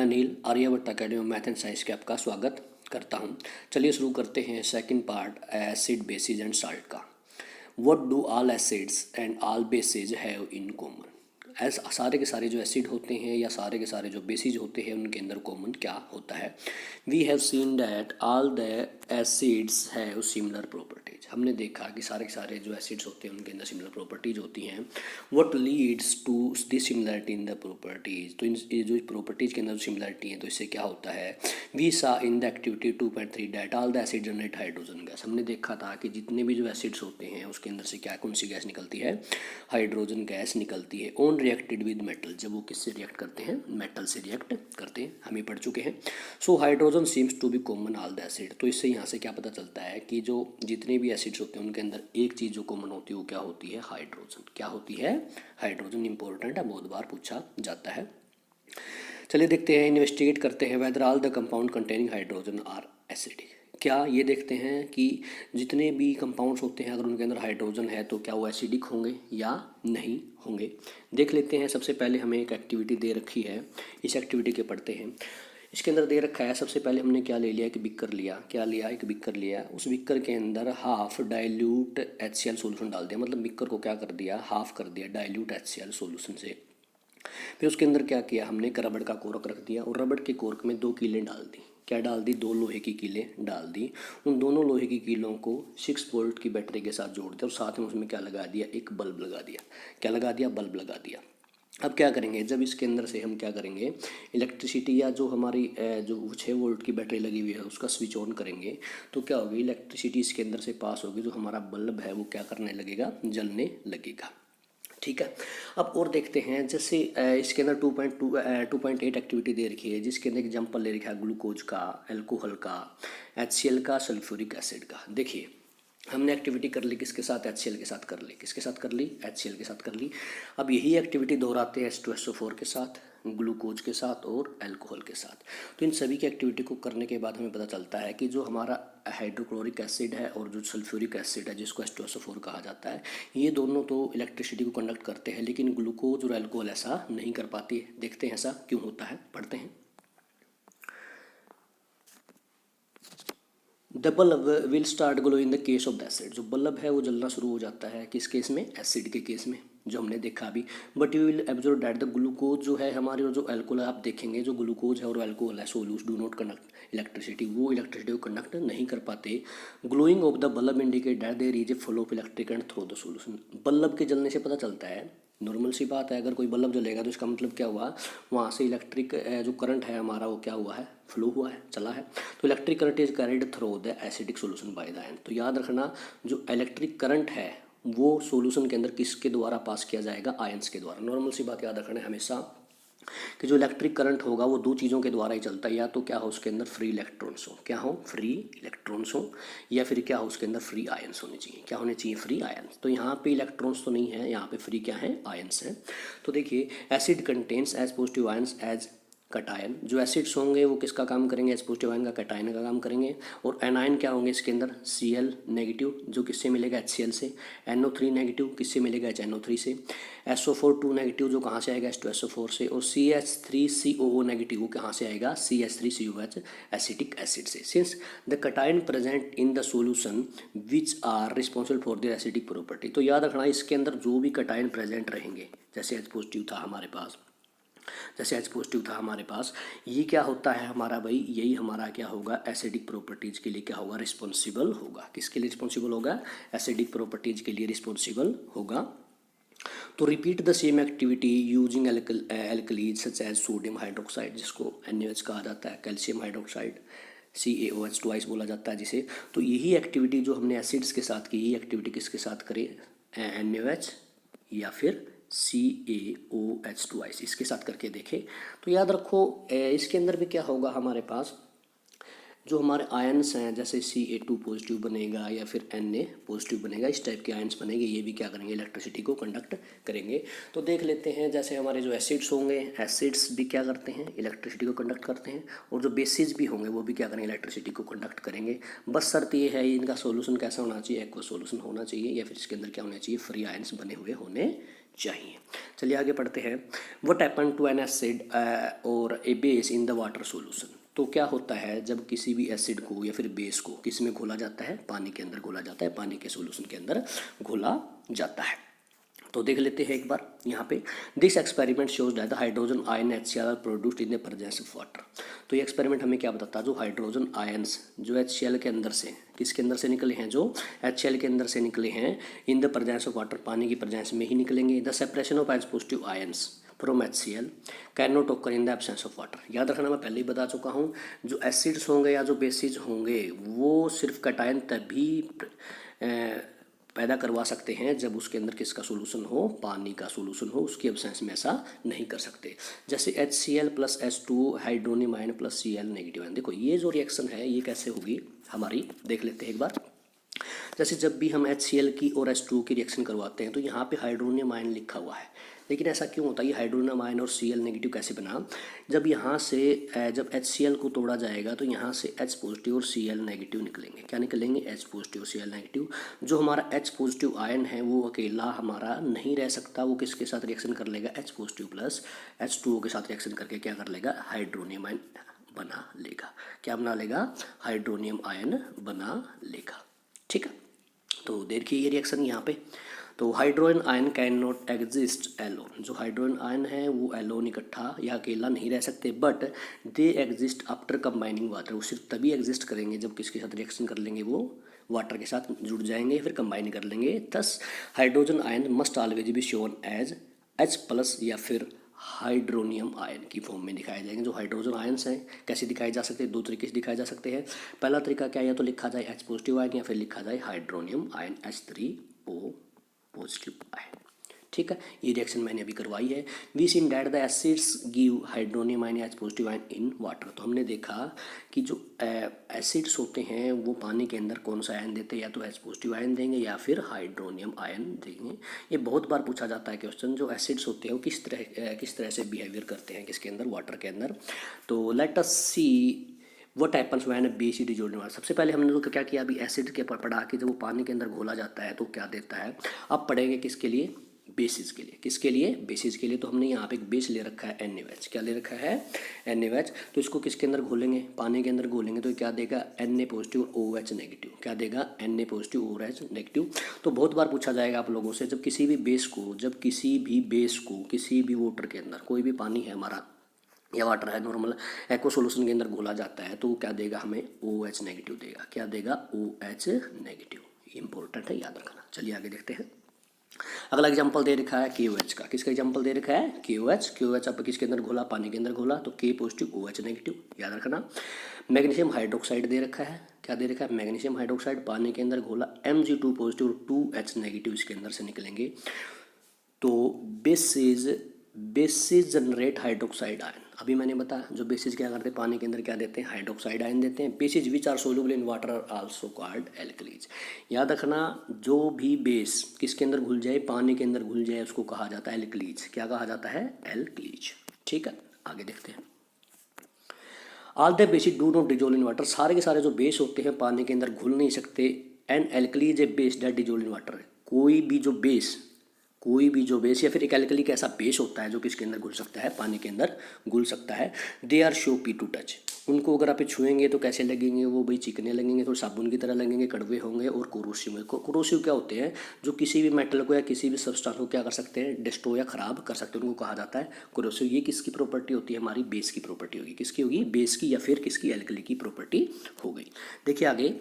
मैं Anil Aryabhatt academy math and science के आपका स्वागत करता हूं। चलिए शुरू करते हैं second part acid bases and salt का। What do all acids and all bases have in common. ऐसा सारे के सारे जो एसिड होते हैं या सारे के सारे जो बेसिस होते हैं उनके अंदर कॉमन क्या होता है। We have seen that all the acids have similar properties. हमने देखा कि सारे के सारे जो एसिड्स होते हैं उनके अंदर सिमिलर प्रॉपर्टीज होती हैं। What leads to this similarity in the properties. तो इन जो प्रॉपर्टीज के अंदर सिमिलरिटी है तो इससे क्या होता है। We saw in the activity 2.3 that all the acid generate hydrogen gas. हमने देखा था कि जितने भी जो एसिड्स होते हैं उसके अंदर से क्या कौन सी गैस निकलती है, हाइड्रोजन गैस निकलती है। ऑन रिएक्टेड विद मेटल, जब वो किससे रिएक्ट करते हैं, मेटल से रिएक्ट करते हैं, हम ये पढ़ चुके हैं। So hydrogen seems to be common all the acid. तो इससे यहाँ से क्या पता चलता है कि जो जितने भी एसिड्स होते हैं उनके अंदर एक चीज़ जो कॉमन होती है वो क्या होती है, हाइड्रोजन। क्या होती है, हाइड्रोजन। इंपॉर्टेंट है, बहुत बार पूछा जाता है। चलिए देखते हैं, इन्वेस्टिगेट करते हैं whether all the compound containing hydrogen are acidic. क्या ये देखते हैं कि जितने भी कंपाउंड्स होते हैं अगर उनके अंदर हाइड्रोजन है तो क्या वो एसिडिक होंगे या नहीं होंगे। देख लेते हैं। सबसे पहले हमें एक एक्टिविटी दे रखी है, इस एक्टिविटी के पढ़ते हैं। इसके अंदर दे रखा है, सबसे पहले हमने क्या ले लिया, एक बिक्कर लिया। क्या लिया, एक बिक्कर लिया। उस बिक्कर के अंदर हाफ डाइल्यूट HCl सोल्यूशन डाल दिया। मतलब बिक्कर को क्या कर दिया, हाफ कर दिया डाइल्यूट HCl सोल्यूशन से। फिर उसके अंदर क्या किया, हमने एक रबड़ का कोरक रख दिया और रबड़ के कोरक में 2 कीलें डाल दी। क्या डाल दी, 2 लोहे की कीलें डाल दी। उन दोनों लोहे की कीलों को 6 वोल्ट की बैटरी के साथ जोड़ दिया और साथ में उसमें क्या लगा दिया, एक बल्ब लगा दिया। क्या लगा दिया, बल्ब लगा दिया। अब क्या करेंगे, जब इसके अंदर से हम क्या करेंगे, इलेक्ट्रिसिटी या जो हमारी जो 6 वोल्ट की बैटरी लगी हुई है उसका स्विच ऑन करेंगे तो क्या होगी, इलेक्ट्रिसिटी इसके अंदर से पास होगी। जो हमारा बल्ब है वो क्या करने लगेगा, जलने लगेगा। ठीक है। अब और देखते हैं, जैसे इसके अंदर 2.8 एक्टिविटी दे रखी है जिसके अंदर एग्जाम्पल ले रखा है ग्लूकोज का, एल्कोहल का, HCl का, सल्फ्यूरिक एसिड का। देखिए हमने एक्टिविटी कर ली किसके साथ, HCl के साथ कर ली। किसके साथ कर ली, HCl के साथ कर ली। अब यही एक्टिविटी दोहराते हैं H2SO4 के साथ, ग्लूकोज के साथ और अल्कोहल के साथ। तो इन सभी की एक्टिविटी को करने के बाद हमें पता चलता है कि जो हमारा हाइड्रोक्लोरिक एसिड है और जो सल्फ्यूरिक एसिड है जिसको H2SO4 कहा जाता है, ये दोनों तो इलेक्ट्रिसिटी को कंडक्ट करते हैं, लेकिन ग्लूकोज और अल्कोहल ऐसा नहीं कर पाती है। देखते हैं ऐसा क्यों होता है, पढ़ते हैं। The bulb will start glow in the case of the acid. जो बल्ब है वो जलना शुरू हो जाता है किस केस में, एसिड के केस में, जो हमने देखा अभी। But you will absorb that the glucose जो है हमारी और जो अल्कोहल है, आप देखेंगे जो ग्लूकोज है और अल्कोहल है solution do not conduct electricity, वो इलेक्ट्रिसिटी को कंडक्ट नहीं कर पाते। Glowing of the bulb indicate that there is a flow of electric current through the solution. Bulb के जलने से पता चलता है, नॉर्मल सी बात है, अगर कोई बल्ब जलेगा तो इसका मतलब क्या हुआ, वहाँ से इलेक्ट्रिक जो करंट है हमारा वो क्या हुआ है, फ्लो हुआ है, चला है। तो electric current is carried through the acidic solution by the end. तो याद रखना, जो इलेक्ट्रिक करंट है वो सोल्यूशन के अंदर किसके द्वारा पास किया जाएगा, आयंस के द्वारा। नॉर्मल सी बात याद रखना है हमेशा कि जो इलेक्ट्रिक करंट होगा वो 2 चीज़ों के द्वारा ही चलता है, या तो क्या हो उसके अंदर फ्री इलेक्ट्रॉन्स हो, क्या हो, फ्री इलेक्ट्रॉन्स हो, या फिर क्या हो उसके अंदर फ्री आयंस होने चाहिए। क्या होने चाहिए, फ्री आयंस। तो यहाँ पे इलेक्ट्रॉन्स तो नहीं है, यहाँ पे फ्री क्या है, आयंस है। तो देखिए acid contains as positive ions as cation. जो एसिड्स होंगे वो किसका काम करेंगे, एज पॉजिटिव आयन का, कटायन का काम करेंगे। और एनायन क्या होंगे इसके अंदर, Cl नेगेटिव जो किससे मिलेगा, HCl से। NO3 नेगेटिव किससे मिलेगा, HNO3 से। SO4 2 नेगेटिव जो कहाँ से आएगा, H2SO4 से। और CH3COO नेगेटिव वो कहाँ से आएगा, CH3COH एसिटिक एसिड से। Since the cation present in the solution which are responsible for the acidic property. तो याद रखना इसके अंदर जो भी कटायन प्रेजेंट रहेंगे, जैसे H पॉजिटिव था हमारे पास, ये क्या होता है हमारा भाई, यही हमारा क्या होगा, एसिडिक प्रॉपर्टीज के लिए क्या होगा, रिस्पॉन्सिबल होगा। किसके लिए रिस्पॉन्सिबल होगा, एसिडिक प्रॉपर्टीज के लिए रिस्पॉन्सिबल होगा। तो repeat the same activity using alkalis such as sodium hydroxide, जिसको NaOH कहा जाता है, कैल्शियम हाइड्रोक्साइड, CaOH ट्वाइस बोला जाता है जिसे। तो यही एक्टिविटी जो हमने एसिड्स के साथ की, यही एक्टिविटी किसके साथ करें, NaOH या फिर CaOH ट्वाइस, इसके साथ करके देखें। तो याद रखो इसके अंदर भी क्या होगा हमारे पास, जो हमारे आयंस हैं जैसे Ca2 पॉजिटिव बनेगा या फिर Na पॉजिटिव बनेगा, इस टाइप के आयंस बनेंगे, ये भी क्या करेंगे, इलेक्ट्रिसिटी को कंडक्ट करेंगे। तो देख लेते हैं, जैसे हमारे जो एसिड्स होंगे, एसिड्स भी क्या करते हैं, इलेक्ट्रिसिटी को कंडक्ट करते हैं। और जो बेसिस भी होंगे वो भी क्या करेंगे, इलेक्ट्रिसिटी को कंडक्ट करेंगे। बस शर्त ये है इनका सोल्यूशन कैसा होना चाहिए, एक्वा सोल्यूशन होना चाहिए, या फिर इसके अंदर क्या होना चाहिए, फ्री आयंस बने हुए होने चाहिए। चलिए आगे पढ़ते हैं। What happen to an acid or a base in the water solution. तो क्या होता है जब किसी भी एसिड को या फिर बेस को किस में घोला जाता है, पानी के अंदर घोला जाता है, पानी के सॉल्यूशन के अंदर घोला जाता है। तो देख लेते हैं एक बार यहाँ पे। This experiment shows that the hydrogen ion HCl are produced in the presence of water. तो ये एक्सपेरिमेंट हमें क्या बताता है, जो हाइड्रोजन आयंस जो HCl के अंदर से, किसके अंदर से निकले हैं, जो HCl के अंदर से निकले हैं, इन द प्रेजेंस ऑफ वाटर, पानी की प्रेजेंस में ही निकलेंगे। The separation of H positive ions from HCl can not occur in the absence of water. याद रखना, मैं पहले ही बता चुका हूँ, जो एसिड्स होंगे या जो बेसिस होंगे वो सिर्फ कटायन तभी पैदा करवा सकते हैं जब उसके अंदर किसका सोल्यूशन हो, पानी का सोल्यूशन हो। उसकी एब्सेंस में ऐसा नहीं कर सकते। जैसे HCl plus H2 hydronium ion plus Cl negative ion. देखो ये जो रिएक्शन है ये कैसे होगी हमारी, देख लेते हैं एक बार। जैसे जब भी हम HCl की और H2 की रिएक्शन करवाते हैं तो यहाँ पे हाइड्रोनियम आयन लिखा हुआ है, लेकिन ऐसा क्यों होता है, ये हाइड्रोनियम आयन और Cl नेगेटिव कैसे बना, जब यहाँ से जब HCl को तोड़ा जाएगा तो यहाँ से H पॉजिटिव और Cl नेगेटिव निकलेंगे। क्या निकलेंगे, H पॉजिटिव Cl नेगेटिव। जो हमारा H पॉजिटिव आयन है वो अकेला हमारा नहीं रह सकता, वो किसके साथ रिएक्शन कर लेगा, H पॉजिटिव प्लस H2O के साथ रिएक्शन करके क्या कर लेगा, हाइड्रोनियम आयन बना लेगा। क्या बना लेगा, हाइड्रोनियम आयन बना लेगा। ठीक है, तो देखिए ये रिएक्शन यहाँ पे। तो hydrogen ion can not exist alone. जो हाइड्रोजन आयन है वो एलोन इकट्ठा या अकेला नहीं रह सकते, but they exist after combining water. वो सिर्फ तभी एग्जिस्ट करेंगे जब किसके साथ रिएक्शन कर लेंगे, वो वाटर के साथ जुड़ जाएंगे, फिर कंबाइन कर लेंगे। Thus hydrogen ion must always be shown as H plus या फिर हाइड्रोनियम आयन की फॉर्म में दिखाए जाएंगे। जो हाइड्रोजन आयन्स हैं कैसे दिखाए जा सकते हैं, दो तरीके से दिखाए जा सकते हैं। पहला तरीका क्या है, या तो लिखा जाए H पॉजिटिव आयन या फिर लिखा जाए hydronium ion H3O positive ion. ठीक है, ये रिएक्शन मैंने अभी करवाई है। We seen that the acids give hydronium ion H positive ion in water. तो हमने देखा कि जो एसिड्स होते हैं वो पानी के अंदर कौन सा आयन देते हैं, या तो H पॉजिटिव आयन देंगे या फिर हाइड्रोनियम आयन देंगे। ये बहुत बार पूछा जाता है क्वेश्चन, जो एसिड्स होते हैं वो किस तरह से बिहेवियर करते हैं किसके अंदर, वाटर के अंदर। तो let us see what happens when a base is dissolved in water. सबसे पहले हमने तो क्या किया, अभी एसिड के पढ़ा कि जब वो पानी के अंदर घोला जाता है तो क्या देता है। अब पढ़ेंगे किसके लिए, बेसिस के लिए। किसके लिए, बेसिस के लिए। तो हमने यहाँ पे एक बेस ले रखा है NaOH। क्या ले रखा है, NaOH। तो इसको किसके अंदर घोलेंगे, पानी के अंदर घोलेंगे, तो क्या देगा, Na पॉजिटिव और OH नेगेटिव। क्या देगा, Na पॉजिटिव और OH नेगेटिव। तो बहुत बार पूछा जाएगा आप लोगों से, जब किसी भी बेस को किसी भी वाटर के अंदर, कोई भी पानी है हमारा या वाटर है नॉर्मल एक्वा सॉल्यूशन के अंदर घोला जाता है, तो क्या देगा हमें, OH नेगेटिव देगा। क्या देगा, OH नेगेटिव। इंपॉर्टेंट है, याद रखना। चलिए आगे देखते हैं। अगला एग्जांपल दे रखा है KOH का। किसका एग्जांपल दे रखा है, KOH आप किसके अंदर घोला, पानी के अंदर घोला, तो K पॉजिटिव OH नेगेटिव, याद रखना। मैग्नीशियम हाइड्रोक्साइड दे रखा है। क्या दे रखा है, मैग्नीशियम हाइड्रोक्साइड, पानी के अंदर घोला, Mg2 पॉजिटिव और 2H नेगेटिव इसके अंदर से निकलेंगे। तो बेसिस जनरेट हाइड्रोक्साइड आयन। अभी मैंने बताया जो बेसिस क्या करते हैं, पानी के अंदर क्या देते हैं, हाइड्रोक्साइड आयन देते हैं। Bases which are soluble in water are also called alkalis. याद रखना, जो भी बेस किसके अंदर घुल जाए, पानी के अंदर घुल जाए, उसको कहा जाता है एल्कलीज। क्या कहा जाता है, एल्कलीज। ठीक है, आगे देखते हैं। All the basis do not dissolve in water. सारे के सारे जो बेस होते हैं पानी के अंदर घुल नहीं सकते। An alkalis a base that dissolve in water. कोई भी जो बेस या फिर एक एल्कली का ऐसा बेस होता है जो किसके अंदर घुल सकता है, पानी के अंदर घुल सकता है। They are soapy to touch. उनको अगर आप छुएंगे तो कैसे लगेंगे, वो भाई चिकने लगेंगे, तो साबुन की तरह लगेंगे, कड़वे होंगे और कोरोसिव। कोरोसिव क्या होते हैं, जो किसी भी मेटल को या किसी भी सब्सटेंस को क्या कर सकते हैं, डिस्ट्रॉय या खराब कर सकते हैं, उनको कहा जाता है कोरोसिव। ये किसकी प्रॉपर्टी होती है, हमारी बेस की प्रॉपर्टी होगी। किसकी होगी, बेस की या फिर किसकी, एल्कली की प्रॉपर्टी हो गई। देखिए आगे।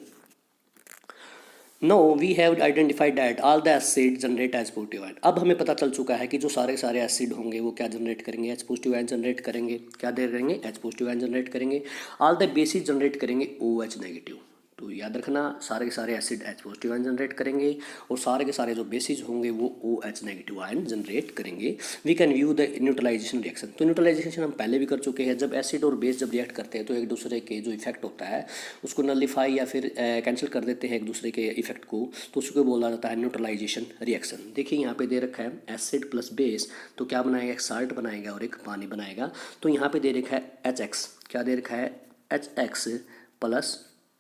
Now we have identified that all the acid generate H positive ion. अब हमें पता चल चुका है कि जो सारे एसिड होंगे वो क्या जनरेट करेंगे, H पॉजिटिव आयन जनरेट करेंगे। क्या दे करेंगे, H पॉजिटिव आयन जनरेट करेंगे। ऑल द बेसिस जनरेट करेंगे OH नेगेटिव। तो याद रखना, सारे के सारे acid H positive ion generate करेंगे और सारे के सारे जो बेसिस होंगे वो OH नेगेटिव आयन जनरेट करेंगे। We can view the neutralization reaction. तो न्यूट्रलाइजेशन हम पहले भी कर चुके हैं। जब एसिड और बेस जब रिएक्ट करते हैं तो एक दूसरे के जो इफेक्ट होता है उसको नलिफाई या फिर कैंसिल कर देते हैं एक दूसरे के इफेक्ट को, तो उसको बोला जाता है न्यूट्रलाइजेशन रिएक्शन। देखिए यहाँ पे दे रखा है एसिड प्लस बेस, तो क्या बनाएगा, एक साल्ट बनाएगा और एक पानी बनाएगा। तो यहाँ पे दे रखा है HX। क्या दे रखा है, HX प्लस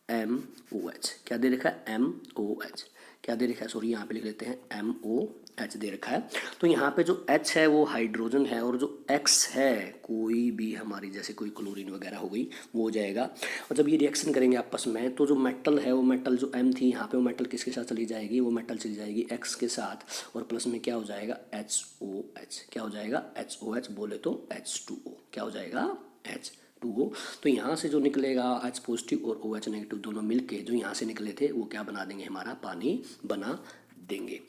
MOH। क्या दे रखा है, MOH। क्या दे रखा है, सॉरी यहाँ पे लिख लेते हैं MOH। H दे रखा है। तो यहाँ पे जो H है वो हाइड्रोजन है और जो X है कोई भी हमारी जैसे कोई क्लोरीन वगैरह हो गई वो हो जाएगा। और जब ये रिएक्शन करेंगे आपस में तो जो मेटल है वो मेटल जो M थी यहाँ पे वो मेटल किसके साथ चली जाएगी, वो मेटल चली जाएगी X के साथ और प्लस में क्या हो जाएगा HOH, क्या हो जाएगा HOH, बोले तो H2O, क्या हो जाएगा H2O। तो यहाँ से जो निकलेगा H पॉजिटिव और OH नेगेटिव दोनों मिलके जो यहाँ से निकले थे वो क्या बना देंगे, हमारा पानी बना देंगे।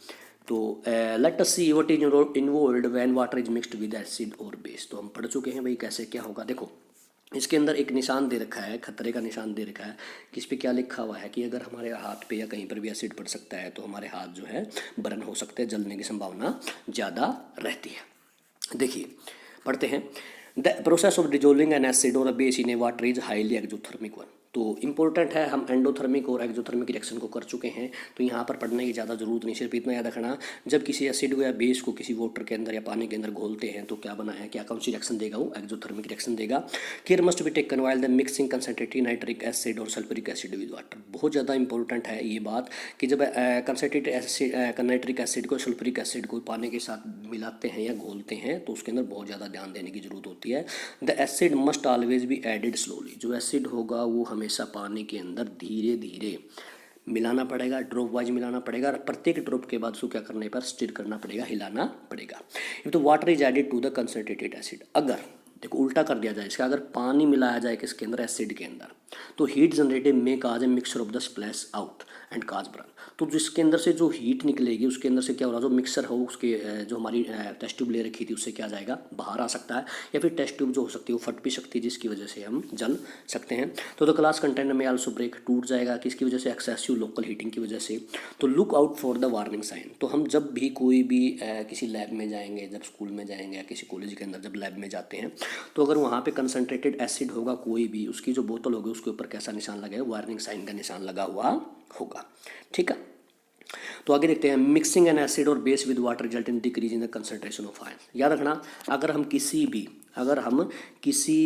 तो let us see what is involved when water is mixed with acid और बेस। तो हम पढ़ चुके हैं भाई कैसे क्या होगा। देखो इसके अंदर एक निशान दे रखा है, खतरे का निशान दे रखा है कि इस पे क्या लिखा हुआ है कि अगर हमारे हाथ पे या कहीं पर भी एसिड पड़ सकता है तो हमारे हाथ जो है बर्न हो सकते हैं, जलने की संभावना ज़्यादा रहती है। देखिए पढ़ते हैं, the process of dissolving an acid or a base in a water is highly exothermic one. तो इंपॉर्टेंट है, हम एंडोथर्मिक और एक्जोथर्मिक रिएक्शन को कर चुके हैं तो यहाँ पर पढ़ने की ज़्यादा जरूरत नहीं, सिर्फ इतना याद रखना जब किसी एसिड को या बेस को किसी वाटर के अंदर या पानी के अंदर घोलते हैं तो क्या बना है, क्या कौन सी रिएक्शन देगा, वो एक्जोथर्मिक रिएक्शन देगा। Care must be taken while the mixing concentrated nitric acid और सल्फ्यूरिक एसिड विद वाटर। बहुत ज़्यादा इंपॉर्टेंट है ये बात कि जब कंसनट्रेटेड एसिड नाइट्रिक एसिड को सल्फ्यूरिक एसिड को पानी के साथ मिलाते हैं या घोलते हैं तो उसके अंदर बहुत ज़्यादा ध्यान देने की जरूरत होती है। The acid must always be added slowly. जो एसिड होगा वो हमेशा पानी के अंदर धीरे धीरे मिलाना पड़ेगा, ड्रॉप वाइज मिलाना पड़ेगा और प्रत्येक ड्रॉप के बाद उसको क्या करने पर स्टिर करना पड़ेगा, हिलाना पड़ेगा। If the water is added to the concentrated acid, अगर देखो उल्टा कर दिया जाए इसका, अगर पानी मिलाया जाए किसके अंदर, एसिड के अंदर, तो heat generated may cause a mixture of the splash out and cause burn. तो जिसके अंदर से जो हीट निकलेगी उसके अंदर से क्या हो रहा है, जो मिक्सर हो उसके जो हमारी टेस्ट ट्यूब ले रखी थी उससे क्या जाएगा, बाहर आ सकता है, या फिर टेस्ट ट्यूब जो हो सकती है वो फट भी सकती है जिसकी वजह से हम जल सकते हैं। तो द ग्लास कंटेनर में आल्सो ब्रेक, टूट जाएगा किसकी वजह से, एक्सेसिव लोकल हीटिंग की वजह से। तो look out for the warning sign. तो हम जब भी कोई भी किसी लैब में जाएंगे, जब स्कूल में जाएंगे या किसी कॉलेज के अंदर जब लैब में जाते हैं तो अगर वहाँ पे कंसनट्रेटेड एसिड होगा कोई भी, उसकी जो बोतल होगी उसके ऊपर कैसा निशान लगा है, वार्निंग साइन का निशान लगा हुआ होगा। ठीक है, तो आगे देखते हैं, मिक्सिंग एन एसिड और base with water result in decrease in the concentration of ion. याद रखना अगर हम किसी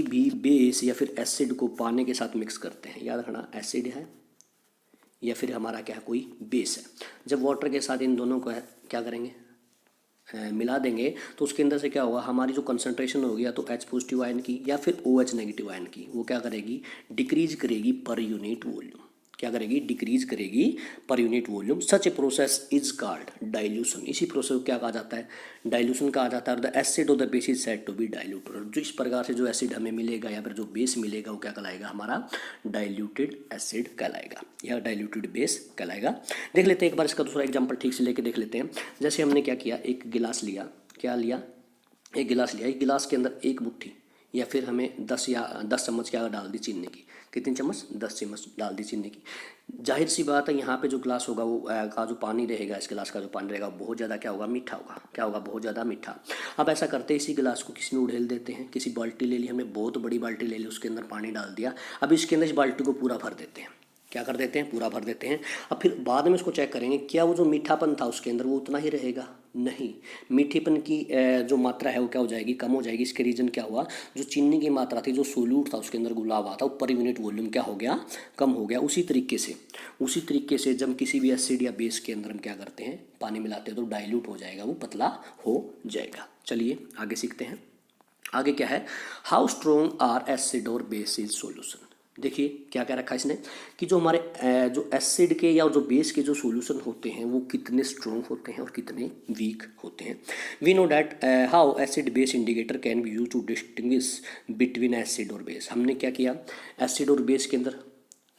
भी बेस या फिर एसिड को पानी के साथ मिक्स करते हैं, याद रखना एसिड है या फिर हमारा क्या है कोई बेस है, जब वाटर के साथ इन दोनों को क्या करेंगे, मिला देंगे तो उसके अंदर से क्या होगा, हमारी जो कंसंट्रेशन होगी या तो H पॉजिटिव आयन की या फिर OH नेगेटिव आयन की, वो क्या करेगी, डिक्रीज करेगी पर यूनिट वॉल्यूम। क्या करेगी, डिक्रीज करेगी per unit volume. Such a process is called dilution. इसी प्रोसेस को क्या कहा जाता है, डाइल्यूशन कहा जाता है। The acid of the base is said to be diluted. जो इस प्रकार से जो एसिड हमें मिलेगा या फिर जो बेस मिलेगा वो क्या कहलाएगा, हमारा डाइल्यूटेड एसिड कहलाएगा या डाइल्यूटेड बेस कहलाएगा। देख लेते हैं एक बार इसका दूसरा एग्जाम्पल ठीक से लेके देख लेते हैं। जैसे हमने क्या किया, एक गिलास लिया, क्या लिया, एक गिलास लिया, एक गिलास के अंदर एक मुट्ठी या फिर हमें 10 चम्मच क्या डाल दी चीनी की, कितनी चम्मच, 10 चम्मच डाल दी चीनी की। जाहिर सी बात है यहाँ पे जो ग्लास होगा वो का जो पानी रहेगा, इस गिलास का जो पानी रहेगा बहुत ज़्यादा क्या होगा, मीठा होगा। क्या होगा, बहुत ज़्यादा मीठा। अब ऐसा करते हैं, इसी गिलास को किसी में उड़ेल देते हैं, किसी बाल्टी ले ली हमने, बहुत बड़ी बाल्टी ले ली, उसके अंदर पानी डाल दिया। अब इसके अंदर इस बाल्टी को पूरा भर देते हैं, क्या कर देते हैं, पूरा भर देते हैं। अब फिर बाद में इसको चेक करेंगे क्या वो जो मीठापन था उसके अंदर वो उतना ही रहेगा, नहीं, मीठेपन की जो मात्रा है वो क्या हो जाएगी, कम हो जाएगी। इसके रीजन क्या हुआ, जो चीनी की मात्रा थी, जो सोल्यूट था उसके अंदर घुला हुआ था, पर यूनिट वॉल्यूम क्या हो गया, कम हो गया। उसी तरीके से जब किसी भी एसिड या बेस के अंदर हम क्या करते हैं, पानी मिलाते हैं तो डाइल्यूट हो जाएगा, वो पतला हो जाएगा। चलिए आगे सीखते हैं। आगे क्या है, हाउ स्ट्रॉन्ग आर एसिड और बेस इज सॉल्यूशन। देखिए क्या क्या रखा है इसने कि जो हमारे जो एसिड के या जो बेस के जो सॉल्यूशन होते हैं वो कितने स्ट्रॉन्ग होते हैं और कितने वीक होते हैं। We know that how acid base indicator can be use to distinguish between acid और बेस। हमने क्या किया, एसिड और बेस के अंदर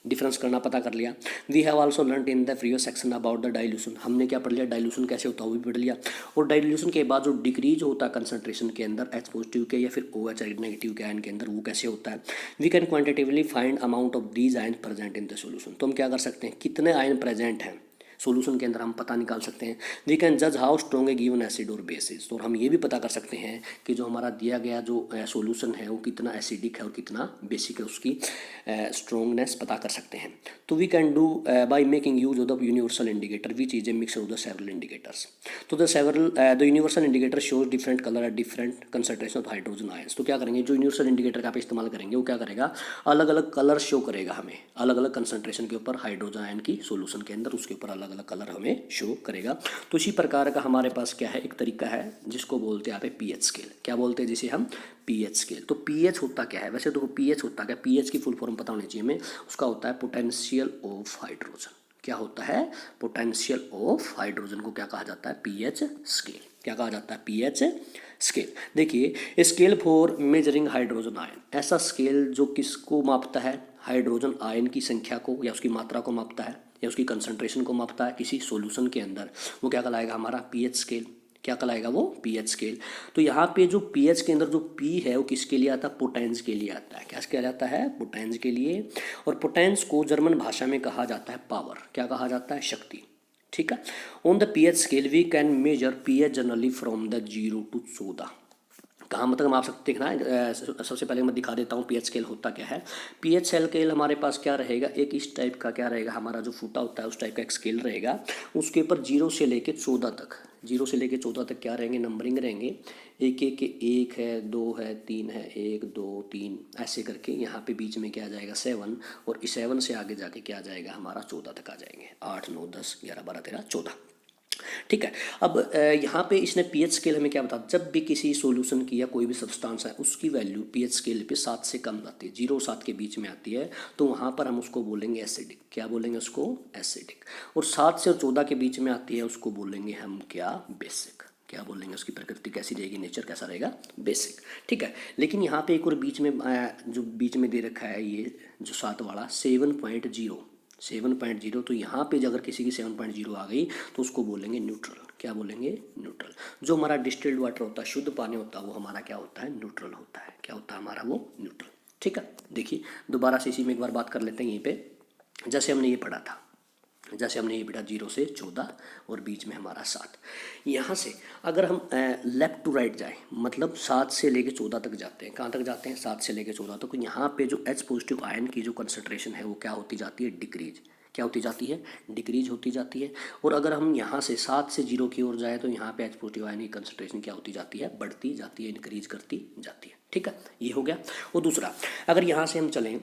डिफरेंस करना पता कर लिया। We have also learn in the previous section about the dilution. हमने क्या पढ़ लिया, डाइल्यूशन कैसे होता है वो भी पढ़ लिया। और डाइल्यूशन के बाद जो डिक्रीज होता है कंसंट्रेशन के अंदर H पॉजिटिव के या फिर OH नेगेटिव के आयन के अंदर, वो कैसे होता है। We can quantitatively find amount of these ion present in the solution. तो हम क्या कर सकते हैं, कितने आयन प्रेजेंट हैं सॉल्यूशन के अंदर हम पता निकाल सकते हैं। वी कैन जज how strong A given acid और बेस इज। तो हम ये भी पता कर सकते हैं कि जो हमारा दिया गया जो सॉल्यूशन है वो कितना एसिडिक है और कितना बेसिक है, उसकी स्ट्रॉन्गनेस पता कर सकते हैं। तो we can do by making use of the universal indicator which is a mixer of the several indicators. तो the universal indicator shows different colour at different concentration of hydrogen ions. तो क्या करेंगे, जो यूनिवर्सल इंडिकेटर का आप इस्तेमाल करेंगे वो क्या करेगा, अलग अलग कलर शो करेगा हमें, अलग अलग कंसंट्रेशन के ऊपर हाइड्रोजन आयन की सोल्यूशन के अंदर उसके ऊपर अलग अलग कलर हमें शो करेगा। तो इसी प्रकार का हमारे पास क्या है, एक तरीका है जिसको बोलते हैं यहाँ पे पीएच स्केल। क्या बोलते हैं, जिसे हम पीएच स्केल। तो पीएच होता क्या है, वैसे तो पीएच होता क्या, पीएच की फुल फॉर्म पता होनी चाहिए हमें। उसका होता है पोटेंशियल ऑफ हाइड्रोजन। क्या होता है, पोटेंशियल ऑफ हाइड्रोजन को क्या कहा जाता है, पीएच स्केल। क्या कहा जाता है, पीएच स्केल। देखिए, scale for measuring hydrogen ion, ऐसा स्केल जो किसको मापता है, हाइड्रोजन आयन की संख्या को या उसकी मात्रा को मापता है या उसकी कंसंट्रेशन को मापता है किसी सॉल्यूशन के अंदर, वो क्या कहलाएगा, हमारा पीएच स्केल। क्या कहलाएगा, वो पीएच स्केल। तो यहाँ पे जो पीएच के अंदर जो पी है वो किसके लिए आता है, पोटेंस के लिए आता है। क्या कहलाता है, पोटेंस के लिए। और पोटेंस को जर्मन भाषा में कहा जाता है पावर। क्या कहा जाता है, शक्ति। ठीक है। On the pH scale we can measure pH generally from the 0 to 14। कहाँ मतलब आप सकते देखना है, सबसे पहले मैं दिखा देता हूँ पीएच स्केल होता क्या है। पीएच स्केल हमारे पास क्या रहेगा, एक इस टाइप का क्या रहेगा, हमारा जो फूटा होता है उस टाइप का एक स्केल रहेगा। उसके ऊपर 0 से लेके 14 तक, 0 से लेके 14 तक क्या रहेंगे, नंबरिंग रहेंगे। एक एक के 1 है, 2 है, 3 है, 1 2 3 ऐसे करके यहाँ पे बीच में क्या आ जाएगा 7, और इस 7 से आगे जाके क्या आ जाएगा हमारा 14 तक आ जाएंगे, 8 9 10 11 12 13 14। ठीक है। अब यहाँ पे इसने पीएच स्केल हमें क्या बता, जब भी किसी सॉल्यूशन की या कोई भी सब्सटेंस है उसकी वैल्यू पीएच स्केल पे 7 से कम आती है, 0 और 7 के बीच में आती है, तो वहाँ पर हम उसको बोलेंगे एसिडिक। क्या बोलेंगे उसको, एसिडिक। और 7 से 14 के बीच में आती है उसको बोलेंगे हम क्या, बेसिक। क्या बोलेंगे, उसकी प्रकृति कैसी रहेगी, नेचर कैसा रहेगा, बेसिक। ठीक है। लेकिन यहाँ पे एक और बीच में जो बीच में दे रखा है ये जो 7 वाला 7.0, तो यहाँ पे अगर किसी की 7.0 आ गई तो उसको बोलेंगे न्यूट्रल। क्या बोलेंगे, न्यूट्रल। जो हमारा डिस्टिल्ड वाटर होता है, शुद्ध पानी होता है, वो हमारा क्या होता है, न्यूट्रल होता है। क्या होता है हमारा, वो न्यूट्रल। ठीक है। देखिए दोबारा से इसी में एक बार बात कर लेते हैं यहीं पे। जैसे हमने ये पढ़ा था, 0 से 14 और बीच में हमारा 7। यहाँ से अगर हम लेफ्ट टू राइट जाएं, मतलब 7 से लेके 14 तक जाते हैं। कहाँ तक जाते हैं, 7 से लेके 14 तक। तो यहाँ पे जो H पॉजिटिव आयन की जो कंसंट्रेशन है वो क्या होती जाती है, डिक्रीज। क्या होती जाती है, डिक्रीज होती जाती है। और अगर हम यहाँ से 7 से 0 की ओर जाए तो यहाँ पे H पॉजिटिव आयन की कंसंट्रेशन क्या होती जाती है, बढ़ती जाती है, इंक्रीज करती जाती है। ठीक है, ये हो गया। और दूसरा, अगर यहाँ से हम चलें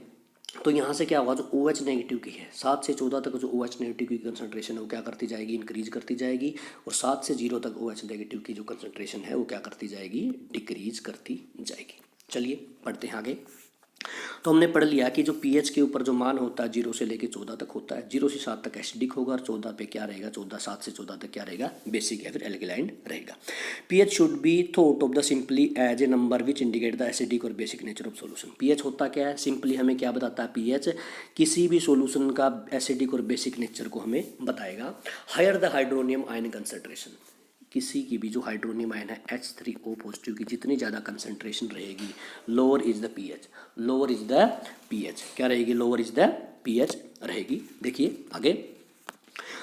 तो यहाँ से क्या होगा, जो OH नेगेटिव की है 7 से 14 तक जो OH नेगेटिव की कंसंट्रेशन है वो क्या करती जाएगी, इंक्रीज करती जाएगी। और 7 से 0 तक OH नेगेटिव की जो कंसंट्रेशन है वो क्या करती जाएगी, डिक्रीज करती जाएगी। चलिए पढ़ते हैं आगे। तो हमने पढ़ लिया कि जो पीएच के ऊपर जो मान होता है 0 से लेके 14 तक होता है, 0 से 7 तक एसिडिक होगा और 14 पे क्या रहेगा, 7 से 14 तक क्या रहेगा, बेसिक या फिर एल्कलाइन रहेगा। PH should be thought of the simply as a number which indicate the acidic or basic nature of solution. PH होता क्या है, सिंपली हमें क्या बताता है, पीएच किसी भी सॉल्यूशन का एसिडिक और बेसिक नेचर को हमें बताएगा। Higher the hydronium ion concentration, किसी की भी जो हाइड्रोनियम आयन है H3O पॉजिटिव की जितनी ज़्यादा कंसंट्रेशन रहेगी, lower is the pH. Lower is the pH क्या रहेगी, लोअर इज द पीएच रहेगी। देखिए आगे,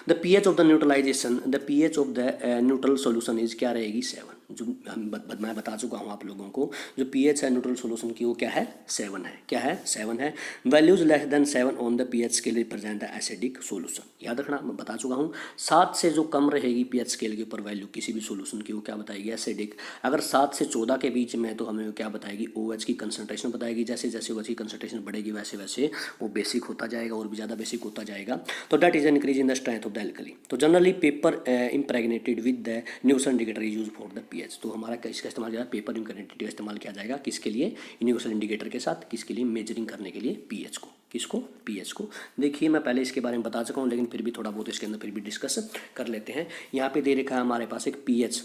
the pH of the neutralization, the pH of the neutral solution is क्या रहेगी, 7। जो मैं बता चुका हूँ आप लोगों को, जो पीएच है न्यूट्रल सॉल्यूशन की वो क्या है, 7 है। क्या है, 7 है। Values less than 7 on the pH scale represent the acidic solution. याद रखना, मैं बता चुका हूँ 7 से जो कम रहेगी पीएच स्केल के ऊपर वैल्यू किसी भी सॉल्यूशन की वो क्या बताएगी, एसिडिक। अगर 7 से 14 के बीच में तो हमें क्या बताएगी, OH की कंसंट्रेशन बताएगी। जैसे जैसे OH की कंसंट्रेशन बढ़ेगी वैसे वैसे वो बेसिक होता जाएगा और भी ज़्यादा बेसिक होता जाएगा। तो that is increase in the strength of the alkali. तो generally paper impregnated with the newson indicator is use for the pH. तो हमारा इसका इस्तेमाल किया, पेपर इम्प्रेगनेटेड का इस्तेमाल किया जाएगा किसके लिए, यूनिवर्सल इंडिकेटर के साथ, किसके लिए, मेजरिंग करने के लिए पीएच को। किसको, पीएच को। देखिए मैं पहले इसके बारे में बता चुका हूँ लेकिन फिर भी थोड़ा बहुत इसके अंदर फिर भी डिस्कस कर लेते हैं। यहाँ पे दे रखा है हमारे पास एक पीएच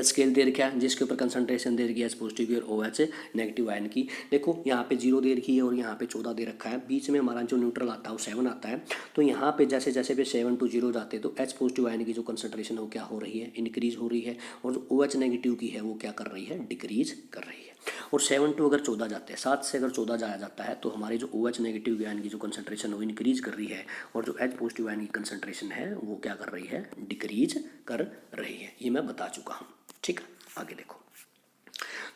स्केल दे रखा है जिसके ऊपर कंसंट्रेशन दे रखी है H पॉजिटिव की और OH नेगेटिव आयन की। देखो यहाँ पे 0 दे रखी है और यहाँ पे 14 दे रखा है। बीच में हमारा जो न्यूट्रल आता है वो 7 आता है। तो यहाँ पे जैसे जैसे पे 7 to 0 जाते हैं तो H पॉजिटिव आयन की जो कंसंट्रेशन है वो क्या हो रही है, इंक्रीज हो रही है। और जो OH नेगेटिव की है वो क्या कर रही है, डिक्रीज कर रही है। और 7 to अगर 14 जाते हैं, 7 से अगर 14 जाया जाता है तो हमारी जो OH नेगेटिव आयन की जो कंसंट्रेशन है वो इंक्रीज कर रही है और जो H पॉजिटिव आयन की कंसंट्रेशन है वो क्या कर रही है, डिक्रीज कर रही है। ये मैं बता चुका हूँ। ठीक है, आगे देखो।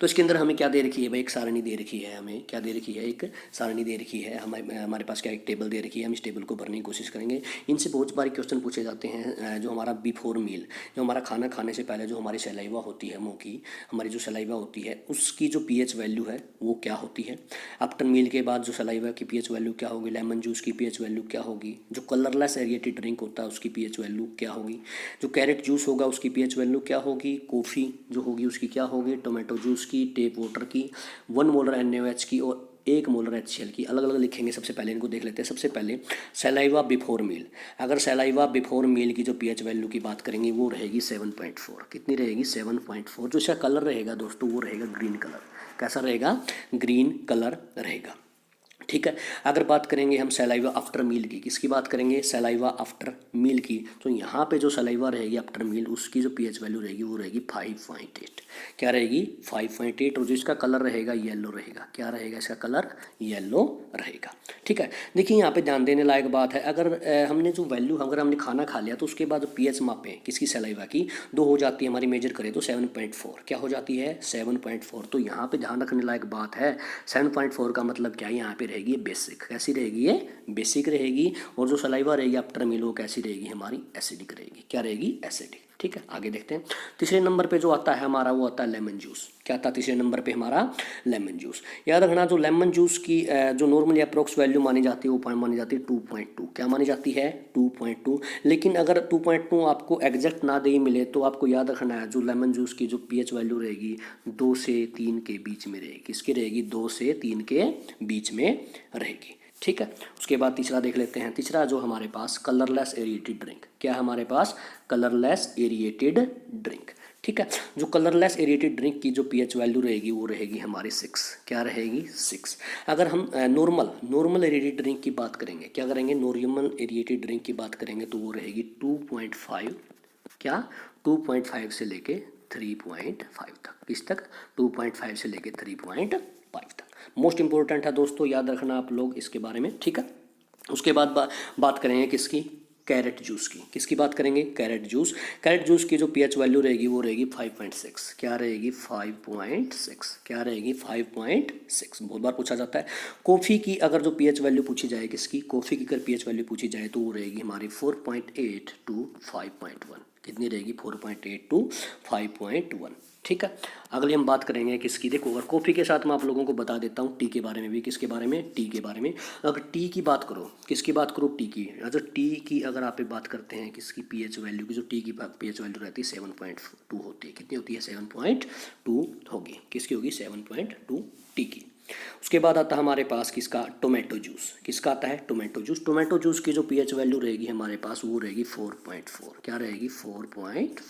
तो इसके अंदर हमें क्या दे रखी है भाई, एक सारणी दे रखी है, हमें क्या दे रखी है, एक सारणी दे रखी है, हमारे पास क्या एक टेबल दे रखी है, हम इस टेबल को भरने की कोशिश करेंगे। इनसे बहुत बार क्वेश्चन पूछे जाते हैं। जो हमारा बिफोर मील, जो हमारा खाना खाने से पहले जो हमारी सलाइवा होती है, मुँह की हमारी जो सलाइवा होती है उसकी जो पीएच वैल्यू है वो क्या होती है। आफ्टर मील के बाद जो सलाइवा की पीएच वैल्यू क्या होगी, लेमन जूस की पीएच वैल्यू क्या होगी, जो कलरलेस एरिएटेड ड्रिंक होता है उसकी पीएच वैल्यू क्या होगी, जो कैरेट जूस होगा उसकी पीएच वैल्यू क्या होगी, कॉफ़ी जो होगी उसकी क्या होगी, टोमेटो जूस की, टेप वाटर की, 1 मोलर NaOH की और 1 मोलर HCl की। अलग अलग लिखेंगे। सबसे पहले इनको देख लेते हैं। सबसे पहले सलाइवा बिफोर मील। अगर सलाइवा बिफोर मील की जो पीएच वैल्यू की बात करेंगे वो रहेगी 7.4। कितनी रहेगी, 7.4। जो इसका कलर रहेगा दोस्तों वो रहेगा ग्रीन कलर। कैसा रहेगा, ग्रीन कलर रहेगा। ठीक है। अगर बात करेंगे हम सलाइवा आफ्टर मील की, किसकी बात करेंगे, सलाइवा आफ्टर मील की, तो यहाँ पे जो सलाइवा रहेगी आफ्टर मील उसकी जो पीएच वैल्यू रहेगी वो रहेगी 5.8। क्या रहेगी, 5.8। और जो इसका कलर रहेगा येलो रहेगा। क्या रहेगा, इसका कलर येलो रहेगा। ठीक है। देखिए यहाँ पे ध्यान देने लायक बात है, अगर हमने जो वैल्यू, अगर हमने खाना खा लिया तो उसके बाद पीएच मापें किसकी, सलाइवा की, 2 हो जाती है हमारी, मेजर करें तो 7.4। क्या हो जाती है, 7.4। तो यहाँ पे ध्यान रखने लायक बात है, 7.4 का मतलब क्या है, यहाँ पे रहेगी बेसिक। कैसी रहेगी, ये बेसिक रहेगी। और जो सलाइवा रहेगी आफ्टर मील वो कैसी रहेगी, हमारी एसिडिक रहेगी। क्या रहेगी, एसिडिक। ठीक है। आगे देखते हैं। तीसरे नंबर पे जो आता है हमारा वो आता है लेमन जूस। क्या आता है तीसरे नंबर पे हमारा, लेमन जूस। याद रखना जो लेमन जूस की जो नॉर्मली अप्रोक्स वैल्यू मानी जाती है वो मानी जाती है 2.2। क्या मानी जाती है, 2.2। लेकिन अगर 2.2 आपको एग्जैक्ट ना दे मिले तो आपको याद रखना है जो लेमन जूस की जो पीएच वैल्यू रहेगी 2 से 3 के बीच में रहेगी। किसकी रहेगी, 2 से 3 के बीच में रहेगी। ठीक है। उसके बाद तीसरा देख लेते हैं। तीसरा जो हमारे पास कलरलेस एरिएटेड ड्रिंक। क्या है हमारे पास, कलरलेस एरिएटेड ड्रिंक। ठीक है। जो कलरलेस एरिएटेड ड्रिंक की जो पीएच वैल्यू रहेगी वो रहेगी हमारी 6। क्या रहेगी, 6। अगर हम नॉर्मल एरिएटेड ड्रिंक की बात करेंगे, क्या करेंगे, नॉर्मल एरिएटेड ड्रिंक की बात करेंगे तो वो रहेगी 2.5। क्या, 2.5 से लेके 3.5 तक। किस तक, 2.5 से लेके 3.5 तक। मोस्ट इंपॉर्टेंट है दोस्तों, याद रखना आप लोग इसके बारे में। ठीक है। उसके बाद बात करेंगे किसकी, कैरेट जूस की। किसकी बात करेंगे, कैरेट जूस। कैरेट जूस की जो पीएच वैल्यू रहेगी वो रहेगी 5.6। क्या रहेगी, 5.6। क्या रहेगी, 5.6। बहुत बार पूछा जाता है। कॉफ़ी की अगर जो पीएच वैल्यू पूछी जाए, किसकी, कॉफ़ी की अगर पीएच वैल्यू पूछी जाए तो वो रहेगी हमारी 4.8 टू 5.1। कितनी रहेगी, 4.8 टू 5.1। ठीक है। अगली हम बात करेंगे किसकी, देखो अगर कॉफ़ी के साथ मैं आप लोगों को बता देता हूँ टी के बारे में भी। किसके बारे में, टी के बारे में। अगर टी की बात करो, किसकी बात करो, टी की। अगर टी की अगर आप बात करते हैं किसकी पीएच वैल्यू की, जो टी की पीएच वैल्यू रहती है 7.2 होती है। कितनी होती है, 7.2 होगी। किसकी होगी, 7.2 टी की। उसके बाद आता है हमारे पास किसका, टोमेटो जूस। किसका आता है, टोमेटो जूस। टोमेटो जूस की जो पीएच वैल्यू रहेगी हमारे पास वो रहेगी 4.4। क्या रहेगी, 4.4।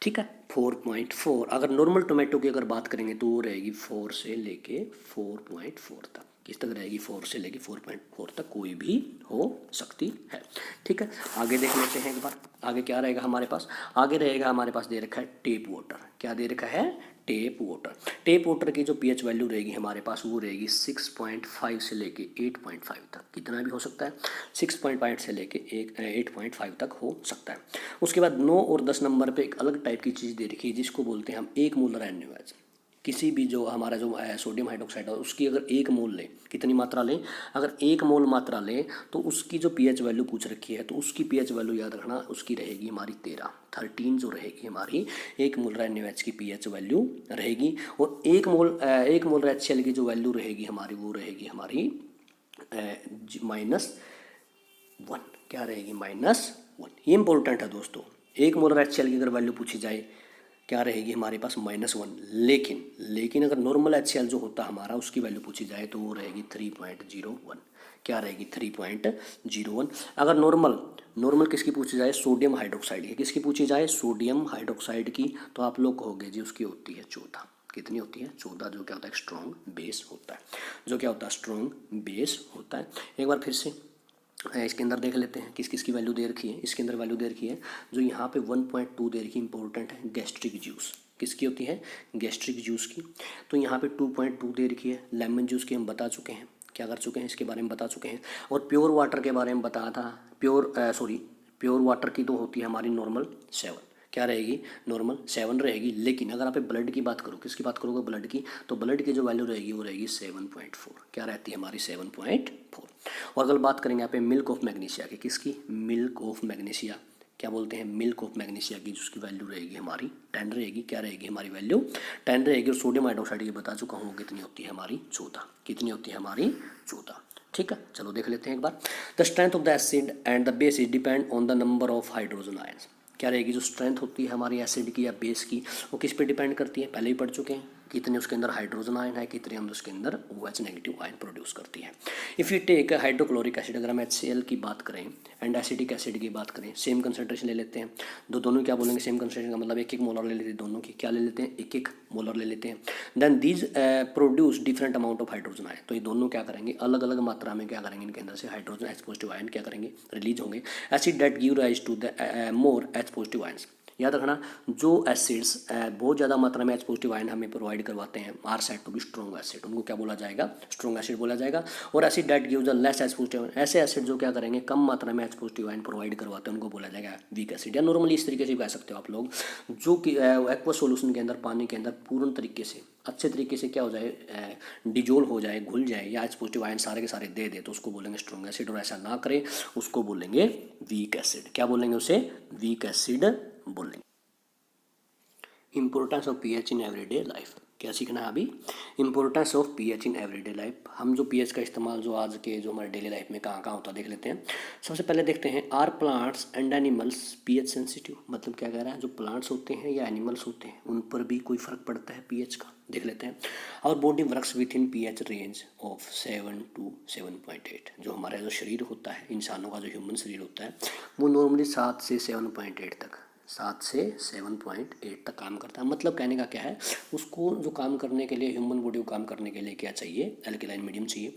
ठीक है, 4.4। अगर नॉर्मल टोमेटो की अगर बात करेंगे तो वो रहेगी 4 से लेके 4.4 तक। किस तक रहेगी, 4 से लेके 4.4 तक, कोई भी हो सकती है। ठीक है। आगे देख लेते हैं एक बार। आगे क्या रहेगा हमारे पास, आगे रहेगा हमारे पास दे रखा है टेप वाटर। क्या दे रखा है, टेप वाटर। टेप वाटर की जो पीएच वैल्यू रहेगी हमारे पास वो रहेगी 6.5 से लेके 8.5 तक। कितना भी हो सकता है, 6.5 से लेके 8.5 तक हो सकता है। उसके बाद 9 और 10 नंबर पे एक अलग टाइप की चीज़ दे रखी है जिसको बोलते हैं हम 1 मोलर NaOH। किसी भी जो हमारा जो सोडियम हाइड्रोक्साइड है उसकी अगर 1 मोल लें, कितनी मात्रा लें, अगर 1 मोल मात्रा लें तो उसकी जो पीएच वैल्यू पूछ रखी है तो उसकी पीएच वैल्यू याद रखना उसकी रहेगी हमारी 13 जो रहेगी हमारी 1 मोलर NaOH की पीएच वैल्यू रहेगी। और 1 मोलर HCl की जो वैल्यू रहेगी हमारी वो रहेगी हमारी -1। क्या रहेगी, -1। ये इंपॉर्टेंट है दोस्तों। 1 मोलर HCl की अगर वैल्यू पूछी जाए क्या रहेगी हमारे पास, -1। लेकिन अगर नॉर्मल HCl जो होता है हमारा उसकी वैल्यू पूछी जाए तो वो रहेगी 3.01। क्या रहेगी, 3.01। अगर नॉर्मल किसकी पूछी जाए, सोडियम हाइड्रोक्साइड की। किसकी पूछी जाए, सोडियम हाइड्रोक्साइड की, तो आप लोग कहोगे जी उसकी होती है 14। कितनी होती है, 14। जो क्या होता है, स्ट्रॉन्ग बेस होता है। जो क्या होता है, स्ट्रॉन्ग बेस होता है। एक बार फिर से इसके अंदर देख लेते हैं किस किस की वैल्यू दे रखी है। इसके अंदर वैल्यू दे रखी है जो यहाँ पे 1.2 दे रखी है, इंपॉर्टेंट है, गैस्ट्रिक जूस। किसकी होती है, गैस्ट्रिक जूस की। तो यहाँ पे 2.2 दे रखी है। लेमन जूस की हम बता चुके हैं, क्या कर चुके हैं, इसके बारे में बता चुके हैं। और प्योर वाटर के बारे में बताया था। प्योर वाटर की तो होती है हमारी नॉर्मल 7। क्या रहेगी, नॉर्मल 7 रहेगी। लेकिन अगर आप ब्लड की बात करो, किसकी बात करोगे, ब्लड की, तो ब्लड की जो वैल्यू रहेगी वो रहेगी 7.4। क्या रहती है हमारी 7.4। और अगर बात करेंगे यहाँ पे मिल्क ऑफ मैग्नीशिया की, किसकी, मिल्क ऑफ मैग्नीशिया, क्या बोलते हैं, मिल्क ऑफ मैग्नीशिया की, जिसकी वैल्यू रहेगी हमारी 10 रहेगी। क्या रहेगी हमारी वैल्यू, 10 रहेगी। और सोडियम हाइड्रोक्साइड की बता चुका हूँ कितनी होती है हमारी 14। कितनी होती है हमारी 14। ठीक है, चलो देख लेते हैं एक बार। The strength of the acid and the base depend on the number of hydrogen ions. क्या रहेगी, जो स्ट्रेंथ होती है हमारी एसिड की या बेस की, वो किस पे डिपेंड करती है, पहले ही पढ़ चुके हैं, कितने उसके अंदर हाइड्रोजन आयन है, कितने हम उसके अंदर OH नेगेटिव आयन प्रोड्यूस करती है। If you take hydrochloric acid, अगर हम HCl की बात करें एंड एसिडिक एसिड की बात करें, सेम कंसंट्रेशन ले लेते हैं, दोनों क्या बोलेंगे, सेम कंसंट्रेशन का मतलब 1-1 मोलर ले लेते हैं, दोनों की क्या ले लेते हैं, 1-1 मोलर ले लेते हैं। Then these produce different amount of hydrogen ion, तो ये दोनों क्या करेंगे, अलग अलग मात्रा में क्या करेंगे, इनके अंदर से हाइड्रोजन H पॉजिटिव आयन क्या करेंगे, रिलीज होंगे। Acid that give rise to the more H positive ions. याद रखना, जो एसिड्स बहुत ज़्यादा मात्रा में H पॉजिटिव आयन हमें प्रोवाइड करवाते हैं are said to be strong acid, उनको क्या बोला जाएगा, स्ट्रॉन्ग एसिड बोला जाएगा। और acid that gives the less H positive ion, ऐसे एसिड जो क्या करेंगे, कम मात्रा में H पॉजिटिव आयन प्रोवाइड करवाते हैं, उनको बोला जाएगा वीक एसिड। या नॉर्मली इस तरीके से कह सकते हो आप लोग, जो कि एक्वा सोल्यूशन के अंदर, पानी के अंदर पूर्ण तरीके से अच्छे तरीके से क्या हो जाए, डिजोल्व हो जाए, घुल जाए, या H पॉजिटिव आयन सारे के सारे दे दे, तो उसको बोलेंगे स्ट्रॉन्ग एसिड। और ऐसा ना करें, उसको बोलेंगे वीक एसिड। क्या बोलेंगे उसे, वीक एसिड बोलेंगे। Importance of pH in everyday life, क्या सीखना है अभी, importance of pH in everyday life. हम जो पीएच का इस्तेमाल जो आज के जो हमारे डेली लाइफ में कहाँ कहाँ होता है देख लेते हैं। सबसे पहले देखते हैं, are plants and animals pH sensitive, मतलब क्या कह रहा है, जो प्लांट्स होते हैं या एनिमल्स होते हैं उन पर भी कोई फर्क पड़ता है पीएच का, देख लेते हैं। और body works with in pH range of 7 to 7.8। जो हमारा जो शरीर होता है, इंसानों का जो ह्यूमन शरीर होता है, वो नॉर्मली 7 से 7.8 तक, 7 से 7.8 तक काम करता है। मतलब कहने का क्या है, उसको जो काम करने के लिए, ह्यूमन बॉडी को काम करने के लिए क्या चाहिए, एल्कलाइन मीडियम चाहिए।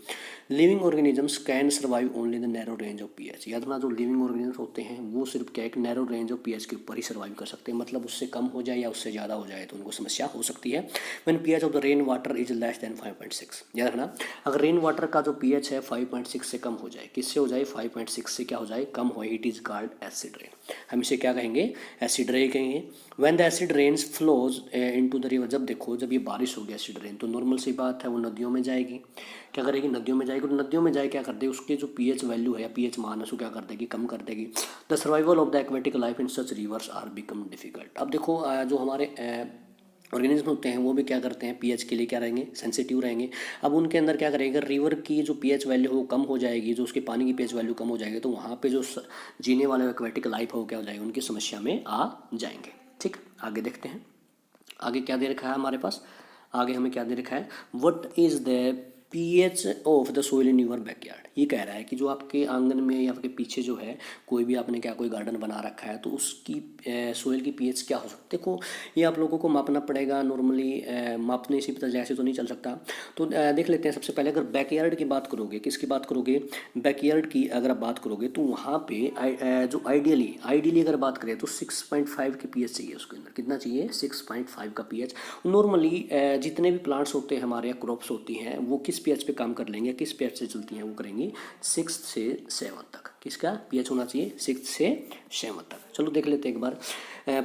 Living organisms can survive only the narrow range of pH. याद रखना, जो लिविंग ऑर्गेनिजम्स होते हैं वो सिर्फ क्या, एक नैरो रेंज ऑफ पीएच के ऊपर ही सर्वाइव कर सकते हैं, मतलब उससे कम हो जाए या उससे ज़्यादा हो जाए तो उनको समस्या हो सकती है। When pH of the rain water is less than 5.6। याद रखना, अगर रेन वाटर का जो पीएच है 5.6 से कम हो जाए, किससे हो जाए, 5.6 से क्या हो जाए, कम हो, it is called acid rain. हम इसे क्या कहेंगे, एसिड रेन कहेंगे। When the acid rains flows into the river, जब देखो जब ये बारिश होगी एसिड रेन, तो नॉर्मल सी बात है वो नदियों में जाएगी, क्या करेगी, नदियों में जाएगी। और नदियों में जाए क्या कर देगी, उसके जो पीएच वैल्यू है या पीएच मान है उसको क्या कर देगी, कम कर देगी। The survival of the aquatic life in such rivers are become difficult. अब देखो जो हमारे ऑर्गेनिज्म होते हैं वो भी क्या करते हैं, पीएच के लिए क्या रहेंगे, सेंसिटिव रहेंगे। अब उनके अंदर क्या करेगा, रिवर की जो पीएच वैल्यू है वो कम हो जाएगी, जो उसके पानी की पीएच वैल्यू कम हो जाएगी, तो वहाँ पे जो जीने वाले एक्वेटिक लाइफ है वो क्या हो जाएगी, उनकी समस्या में आ जाएंगे। ठीक, आगे देखते हैं, आगे क्या दे रखा है हमारे पास, आगे हमें क्या दे रखा है, what is the pH of the soil in your backyard. ये कह रहा है कि जो आपके आंगन में या आपके पीछे जो है, कोई भी आपने क्या कोई गार्डन बना रखा है, तो उसकी सोइल की पीएच क्या हो सकती है। देखो ये आप लोगों को मापना पड़ेगा, नॉर्मली मापने से पता जैसे तो नहीं चल सकता। तो देख लेते हैं, सबसे पहले अगर बैकयार्ड की बात करोगे, किसकी बात करोगे, बैकयार्ड की अगर आप बात करोगे, तो वहाँ पे जो आइडियली अगर बात करें तो 6.5 की पीएच चाहिए उसके अंदर, कितना चाहिए, 6.5 का पीएच। नॉर्मली जितने भी प्लांट्स होते हैं हमारे, क्रॉप्स होती हैं, वो किस पीएच पे काम कर लेंगे, किस पीएच से चलती हैं, वो करेंगी 6 से 7 तक। किसका पीएच होना चाहिए, 6 से 7 तक। चलो देख लेते हैं एक बार।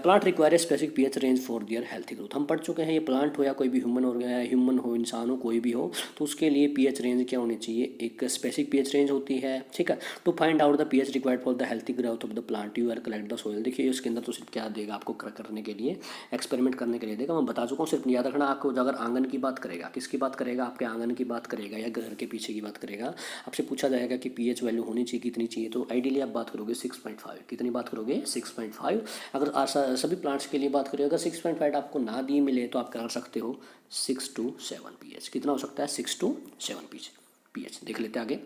Plant require specific pH range for their healthy growth. हम पढ़ चुके हैं, ये प्लांट हो या कोई भी ह्यूमन हो, इंसान हो, कोई भी हो, तो उसके लिए पीएच रेंज क्या होनी चाहिए, एक स्पेसिफिक पीएच रेंज होती है। ठीक है, to find out the pH required for the healthy growth of the plant you are collect the soil. देखिए उसके अंदर तो सिर्फ क्या देगा आपको, करने के लिए, एक्सपेरिमेंट करने के लिए देगा। मैं बता चुका हूँ, सिर्फ याद रखना आपको, अगर आंगन की बात करेगा, किसकी बात करेगा, आपके आंगन की बात करेगा या घर के पीछे की बात करेगा, आपसे पूछा जाएगा कि पीएच वैल्यू होनी चाहिए कितनी चाहिए, तो आइडियली आप बात करोगे 6.5। कितनी बात करोगे, 6.5। अगर सभी प्लांट्स के लिए बात करें, अगर 6.5 आपको ना दी मिले तो आप कर सकते हो 6 to 7 पीएच। कितना हो सकता है, 6 to 7 पीएच। देख लेते हैं आगे।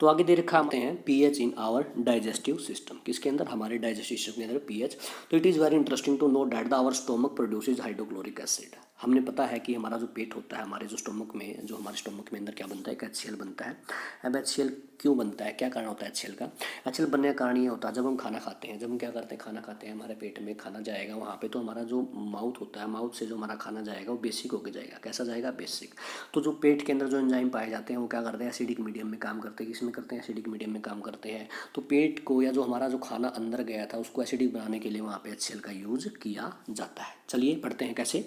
तो आगे दे रखा हैं pH in our digestive system, किसके अंदर, हमारे डाइजेस्टिव सिस्टम के अंदर पीएच। तो it is very interesting to know that the our stomach produces hydrochloric acid. हमने पता है कि हमारा जो पेट होता है, हमारे जो स्टोमक में, जो हमारे स्टोमक में अंदर क्या बनता है, एक HCl बनता है। अब HCl क्यों बनता है, क्या कारण होता है HCl का? HCl बनने का कारण ये होता है, जब हम खाना खाते हैं, जब हम क्या करते हैं, खाना खाते हैं, हमारे पेट में खाना जाएगा वहाँ पे, तो हमारा जो माउथ होता है, माउथ से जो हमारा खाना जाएगा वो बेसिक होकर जाएगा। कैसा जाएगा? बेसिक। तो जो पेट के अंदर जो एंजाइम पाए जाते हैं वो क्या करते हैं, एसिडिक मीडियम में काम करते हैं। किसमें करते हैं? एसिडिक मीडियम में काम करते हैं। तो पेट को, या जो हमारा जो खाना अंदर गया था उसको एसिडिक बनाने के लिए वहाँ पे HCl का यूज़ किया जाता है। चलिए पढ़ते हैं कैसे।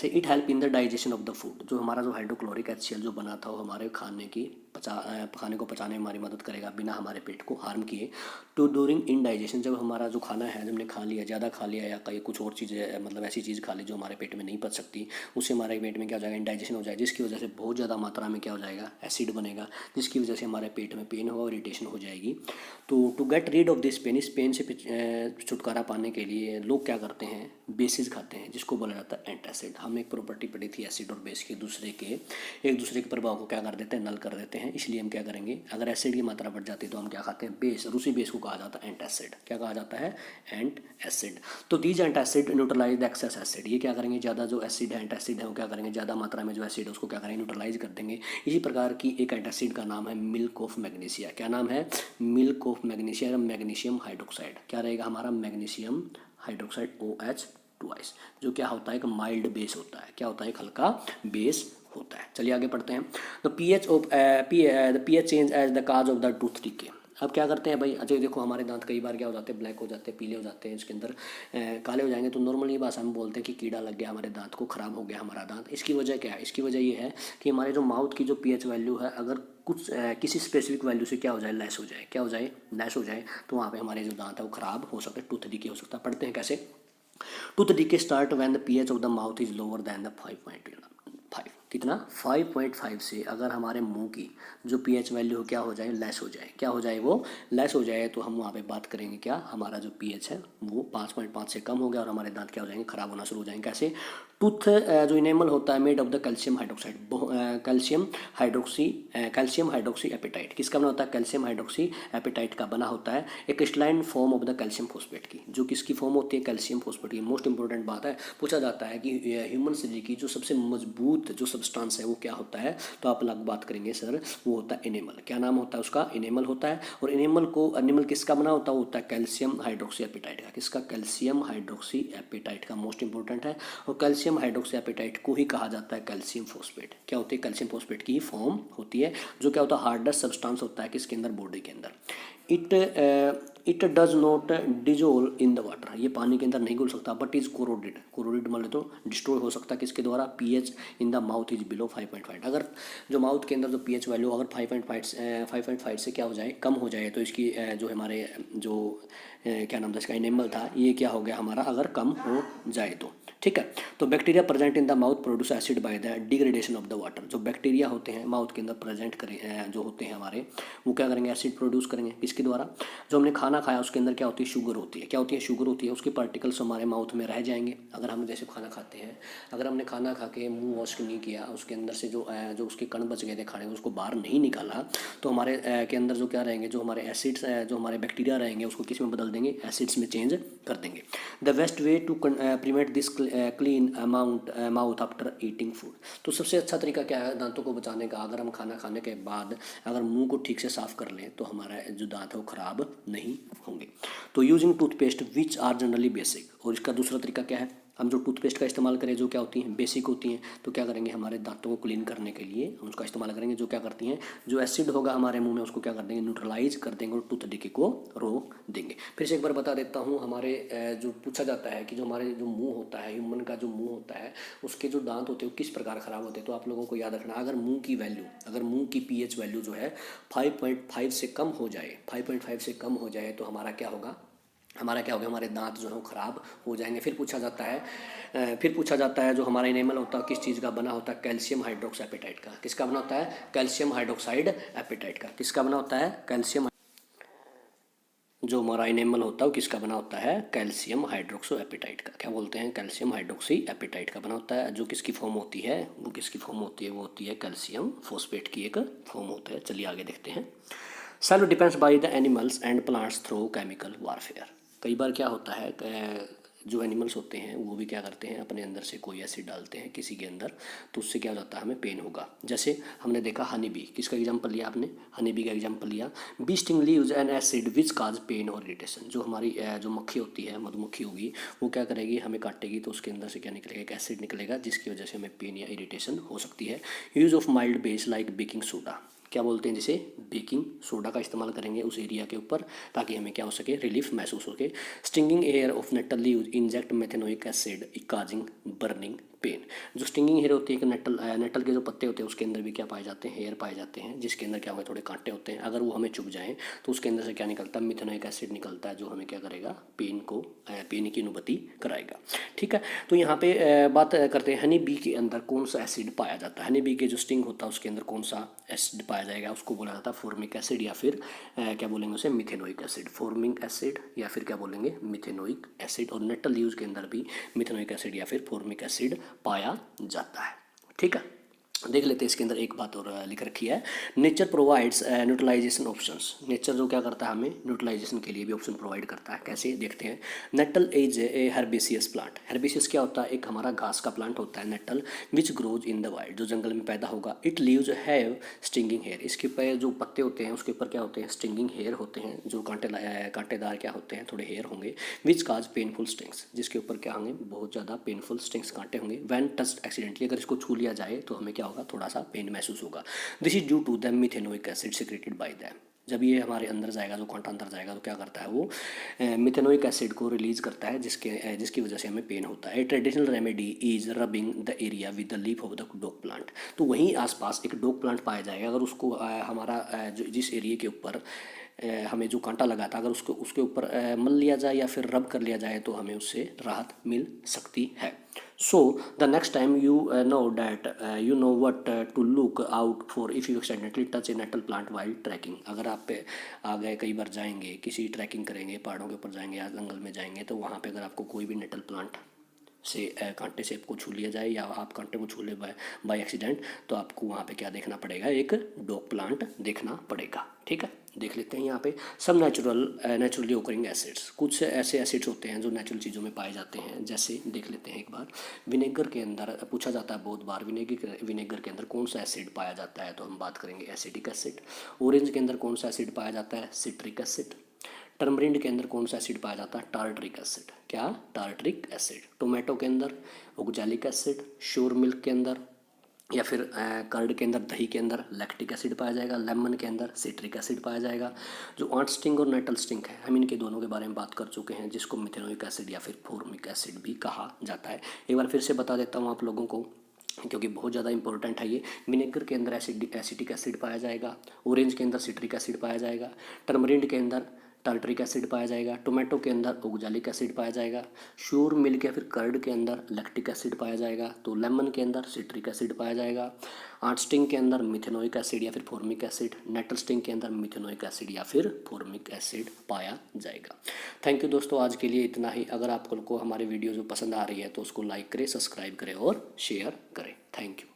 It help in the digestion of the food. जो हमारा जो हाइड्रोक्लोरिक HCl जो बना था वो हमारे खाने को पचाने में हमारी मदद करेगा बिना हमारे पेट को हार्म किए। तो ड्यूरिंग इन डाइजेशन, जब हमारा जो खाना है, जब हमने खा लिया, ज़्यादा खा लिया या कहीं कुछ और चीज़ें, मतलब ऐसी चीज़ खा ली जो हमारे पेट में नहीं पच सकती, उससे हमारे पेट में क्या हो जाएगा, इंडाइजेशन हो जाएगा, जिसकी वजह से बहुत ज़्यादा मात्रा में क्या हो जाएगा, एसिड बनेगा, जिसकी वजह से हमारे पेट में पेन होगा और इरिटेशन हो जाएगी। तो to get rid of this pain, इस पेन से छुटकारा पाने के लिए लोग क्या करते हैं, बेसिस खाते हैं, जिसको बोला जाता है एंटासिड। हमने एक प्रॉपर्टी पढ़ी थी एसिड और बेस की, एक दूसरे के प्रभाव को क्या कर देते हैं, नल कर देते हैं। इसलिए हम क्या करेंगे, अगर एसिड की मात्रा बढ़ जाती है तो हम क्या खाते हैं, बेस। और उसी बेस को कहा जाता है एंटासिड। क्या कहा जाता है? एंटासिड। तो these antacid neutralize the excess acid. ये क्या करेंगे, ज़्यादा जो एसिड है, एंटासिड है, वो क्या करेंगे, ज़्यादा मात्रा में जो एसिड है उसको क्या करेंगे, न्यूट्रलाइज कर देंगे। इसी प्रकार की एक एंटासिड का नाम है मिल्क ऑफ मैग्नीशिया। क्या नाम है? Milk of magnesia, magnesium hydroxide. क्या रहेगा हमारा? मैग्नीशियम हाइड्रोक्साइड, OH ट्वाइस, जो क्या होता है, एक माइल्ड बेस होता है। क्या होता है? एक हल्का बेस होता है। चलिए आगे पढ़ते हैं। The pH change as the cause of the tooth decay. अब क्या करते हैं भाई, अच्छा देखो, हमारे दांत कई बार क्या हो जाते हैं, ब्लैक हो जाते हैं, पीले हो जाते हैं, इसके अंदर काले हो जाएंगे। तो नॉर्मली भाषा में बोलते हैं कि कीड़ा लग गया हमारे दांत को, ख़राब हो गया हमारा दांत। इसकी वजह क्या है? इसकी वजह ये है कि हमारे जो माउथ की जो pH वैल्यू है, अगर कुछ किसी स्पेसिफिक वैल्यू से क्या हो जाए, लेस हो जाए, क्या हो जाए, लेस हो जाए, तो वहाँ पे हमारे जो दांत है वो ख़राब हो सकते हैं, टूथ डिके हो सकता है। पढ़ते हैं कैसे। Tooth decay start when the pH of the mouth is lower than the 5.5। कितना? 5.5 से अगर हमारे मुंह की जो pH वैल्यू क्या हो जाए, लेस हो जाए। क्या हो जाए? वो लेस हो जाए। तो हम वहाँ पे बात करेंगे क्या, हमारा जो pH है वो 5.5 से कम हो गया और हमारे दांत क्या हो जाएंगे, खराब होना शुरू हो जाएंगे। कैसे? टूथ जो इनेमल होता है made of the calcium hydroxide, calcium hydroxyapatite. किसका बना होता है? कैल्शियम हाइड्रोक्सी एपेटाइट का बना होता है, एक crystalline form of the calcium phosphate की। जो किसकी फॉर्म होती है? कैल्शियम फॉस्फेट की। मोस्ट इंपॉर्टेंट बात है, पूछा जाता है कि ह्यूमन शरीर की जो सबसे मजबूत जो सब्सटेंस है वो क्या होता है, तो आप अलग बात करेंगे सर, वो होता है एनिमल। क्या नाम होता है उसका? एनिमल होता है। और एनिमल किसका बना होता है? वो होता है कैल्शियम हाइड्रोक्सी एपेटाइट का। किसका? कैल्शियम हाइड्रोक्सी एपेटाइट का, मोस्ट इंपॉर्टेंट है। और कैल्शियम हाइड्रोक्सी एपेटाइट को ही कहा जाता है कैल्शियम फॉस्फेट। क्या होती है? कैल्शियम फॉस्फेट की फॉर्म होती है, जो क्या होता है, हार्डेस्ट सब्सटेंस होता है किसके अंदर, बॉडी के अंदर। It does not dissolve in the water. ये पानी के अंदर नहीं घुल सकता, बट इज कोरोडेड मान लो तो डिस्ट्रॉय हो सकता है किसके द्वारा, pH in the mouth is below 5.5। अगर जो माउथ के अंदर जो pH वैल्यू अगर 5.5 से क्या हो जाए, कम हो जाए, तो इसकी जो हमारे जो क्या नाम था इसका, एनिमल था, ये क्या हो गया हमारा, अगर कम हो जाए तो। ठीक है। तो bacteria present in the mouth produce acid by the degradation of the water. जो बैक्टीरिया होते हैं माउथ के अंदर प्रेजेंट करें, जो होते हैं हमारे, वो क्या करेंगे, एसिड प्रोड्यूस करेंगे। किसके द्वारा? जो हमने खाना खाया उसके अंदर क्या होती है, शुगर होती है। क्या होती है? शुगर होती है। उसके पार्टिकल्स हमारे माउथ में रह जाएंगे। अगर हम जैसे खाना खाते हैं, अगर हमने खाना खा के मुँह वॉश नहीं किया, उसके अंदर से जो उसके कण बच गए थे खाने में, उसको बाहर नहीं निकाला, तो हमारे के अंदर जो क्या रहेंगे, जो हमारे एसिड्स, जो हमारे बैक्टीरिया रहेंगे, उसको किस में बदल देंगे, एसिड्स में चेंज कर देंगे। The best way to prevent this clean mouth after eating food. तो सबसे अच्छा तरीका क्या है दांतों को बचाने का? अगर हम खाना खाने के बाद अगर मुंह को ठीक से साफ कर लें तो हमारा जो दांत है वो खराब नहीं होंगे। तो using toothpaste which are generally basic. और इसका दूसरा तरीका क्या है, हम जो टूथपेस्ट का इस्तेमाल करें, जो क्या होती हैं, बेसिक होती हैं, तो क्या करेंगे, हमारे दांतों को क्लीन करने के लिए हम उसका इस्तेमाल करेंगे। जो क्या करती हैं, जो एसिड होगा हमारे मुंह में उसको क्या कर देंगे, न्यूट्रलाइज कर देंगे और टूथ डिके को रोक देंगे। फिर से एक बार बता देता हूँ, हमारे जो पूछा जाता है कि जो हमारे जो मुंह होता है, ह्यूमन का जो मुंह होता है, उसके जो दांत होते हैं वो किस प्रकार ख़राब होते हैं। तो आप लोगों को याद रखना, अगर मुंह की pH वैल्यू जो है 5.5 से कम हो जाए, 5.5 से कम हो जाए, तो हमारा क्या होगा, हमारे दांत जो है वो ख़राब हो जाएंगे। फिर पूछा जाता है जो हमारा इनेमल होता है किस चीज़ का बना होता है, कैल्शियम हाइड्रोक्साइड एपेटाइट का। किसका बना होता है? कैल्शियम हाइड्रोक्साइड एपेटाइट का। किसका बना होता है? कैल्शियम। जो हमारा इनेमल होता है वो किसका बना होता है? कैल्शियम हाइड्रोक्सो एपेटाइट का। क्या बोलते हैं? कैल्शियम हाइड्रोक्सी एपेटाइट का बना होता है। जो किसकी फॉर्म होती है, वो होती है कैल्शियम फॉस्फेट की एक फॉर्म होता है। चलिए आगे देखते हैं। Self defence by the animals and plants through chemical warfare. कई बार क्या होता है, जो एनिमल्स होते हैं वो भी क्या करते हैं, अपने अंदर से कोई एसिड डालते हैं किसी के अंदर, तो उससे क्या हो जाता है, हमें पेन होगा। जैसे हमने देखा हनी बी, किसका एग्जांपल लिया आपने, हनी बी का एग्जांपल लिया। Bee sting leaves an acid which cause pain और इरिटेशन। जो हमारी जो मक्खी होती है, मधुमक्खी होगी, वो क्या करेगी, हमें काटेगी तो उसके अंदर से क्या निकलेगा, एक एसिड निकलेगा जिसकी वजह से हमें पेन या इरिटेशन हो सकती है। Use of mild base like baking soda, क्या बोलते हैं जिसे, बेकिंग सोडा का इस्तेमाल करेंगे उस एरिया के ऊपर ताकि हमें क्या हो सके, रिलीफ महसूस हो सके। Stinging air of nettle leaves inject methanoic acid causing burning pain. जो स्टिंगिंग हेयर होती है कि नेटल के जो पत्ते होते हैं उसके अंदर भी क्या पाए जाते हैं, हेयर पाए जाते हैं, जिसके अंदर क्या होगा, थोड़े कांटे होते हैं। अगर वो हमें चुभ जाएँ तो उसके अंदर से क्या निकलता है, मिथेनोइक एसिड निकलता है, जो हमें क्या करेगा, पेन की अनुभूति कराएगा। ठीक है, तो यहाँ पे बात करते हैं हनी बी के अंदर कौन सा एसिड पाया जाता है। हनी बी के जो स्टिंग होता है उसके अंदर कौन सा एसिड पाया जाएगा, उसको बोला जाता है फॉर्मिक एसिड या फिर क्या बोलेंगे उसे, मिथेनोइक एसिड। फॉर्मिक एसिड या फिर क्या बोलेंगे, मिथेनोइक एसिड। और नेटल लीव्स के अंदर भी मिथेनोइक एसिड या फिर फॉर्मिक एसिड पाया जाता है। ठीक है, देख लेते हैं इसके अंदर एक बात और लिख रखी है, nature provides neutralization options. Nature जो क्या करता है, हमें न्यूट्रलाइजेशन के लिए भी ऑप्शन प्रोवाइड करता है। कैसे, देखते हैं। Nettle is a herbaceous plant. Herbaceous क्या होता है, एक हमारा घास का प्लांट होता है nettle, which grows in the wild, जो जंगल में पैदा होगा। It leaves have stinging hair. इसके ऊपर जो पत्ते होते हैं उसके ऊपर क्या होते हैं, स्टिंगिंग हेयर होते हैं, जो कांटेदार क्या होते हैं, थोड़े हेयर होंगे। विच काज पेनफुल स्टिंग्स, जिसके ऊपर क्या होंगे, बहुत ज़्यादा पेनफुल स्टिंग्स, कांटे होंगे। वैन टस्ट एक्सीडेंटली, अगर इसको छू लिया जाए तो हमें क्या होगा, थोड़ा सा पेन महसूस होगा। This is due to the methanoic acid secreted by them. जब ये हमारे अंदर जाएगा, जो कांटा अंदर जाएगा, तो क्या करता है, वो मिथेनोइक एसिड को रिलीज करता है, जिसकी वजह से हमें पेन होता है। Traditional remedy is rubbing the area with the leaf of the dog plant. तो वहीं आसपास एक डोग प्लांट पाया जाएगा, अगर उसको हमारा जिस एरिया के ऊपर हमें जो कांटा लगा था, अगर उसके ऊपर मल लिया जाए या फिर रब कर लिया जाए तो हमें उससे राहत मिल सकती है। So the next time you know that you know what to look out for if you accidentally touch a nettle plant while trekking. अगर आप पे आ गए, कई बार जाएंगे, किसी ट्रैकिंग करेंगे, पहाड़ों के ऊपर जाएंगे या जंगल में जाएंगे, तो वहाँ पे अगर आपको कोई भी नेटल प्लांट से कांटे से आपको छू लिया जाए या आप कांटे को छू ले बाय एक्सीडेंट, तो आपको वहाँ पे क्या देखना पड़ेगा, एक डॉग प्लांट देखना पड़ेगा। ठीक है, देख लेते हैं यहाँ पे सब नेचुरली ओकरिंग एसिड्स। कुछ ऐसे एसिड्स होते हैं जो नेचुरल चीज़ों में पाए जाते हैं। जैसे देख लेते हैं एक बार, विनेगर के अंदर पूछा जाता है बहुत बार, विनेगर के अंदर कौन सा एसिड पाया जाता है, तो हम बात करेंगे एसिटिक एसिड। ऑरेंज के अंदर कौन सा एसिड पाया जाता है, सिट्रिक एसिड। टर्मरिंड के अंदर कौन सा एसिड पाया जाता है, टार्ट्रिक एसिड। क्या, टार्ट्रिक एसिड। टोमेटो के अंदर ऑक्जेलिक एसिड। श्योर मिल्क के अंदर या फिर कर्ड के अंदर, दही के अंदर लैक्टिक एसिड पाया जाएगा। लेमन के अंदर सिट्रिक एसिड पाया जाएगा। जो आंट स्टिंग और नेटल स्टिंग है, हम इनके दोनों के बारे में बात कर चुके हैं, जिसको मिथेनोइक एसिड या फिर फॉर्मिक एसिड भी कहा जाता है। एक बार फिर से बता देता हूँ आप लोगों को, क्योंकि बहुत ज़्यादा इंपॉर्टेंट है ये। विनेगर के अंदर एसिटिक एसिड पाया जाएगा। ऑरेंज के अंदर सिट्रिक एसिड पाया जाएगा। टर्मरिंड के अंदर टार्ट्रिक एसिड पाया जाएगा। टोमेटो के अंदर ऑक्जेलिक एसिड पाया जाएगा। श्योर मिल्क या फिर कर्ड के अंदर लैक्टिक एसिड पाया जाएगा। तो लेमन के अंदर सिट्रिक एसिड पाया जाएगा। आंट स्टिंग के अंदर मिथेनोइक एसिड या फिर फॉर्मिक एसिड। नेटल स्टिंग के अंदर मिथेनोइक एसिड या फिर फॉर्मिक एसिड पाया जाएगा। थैंक यू दोस्तों, आज के लिए इतना ही। अगर आप लोग को हमारी वीडियो जो पसंद आ रही है तो उसको लाइक करें, सब्सक्राइब करें और शेयर करें। Thank you.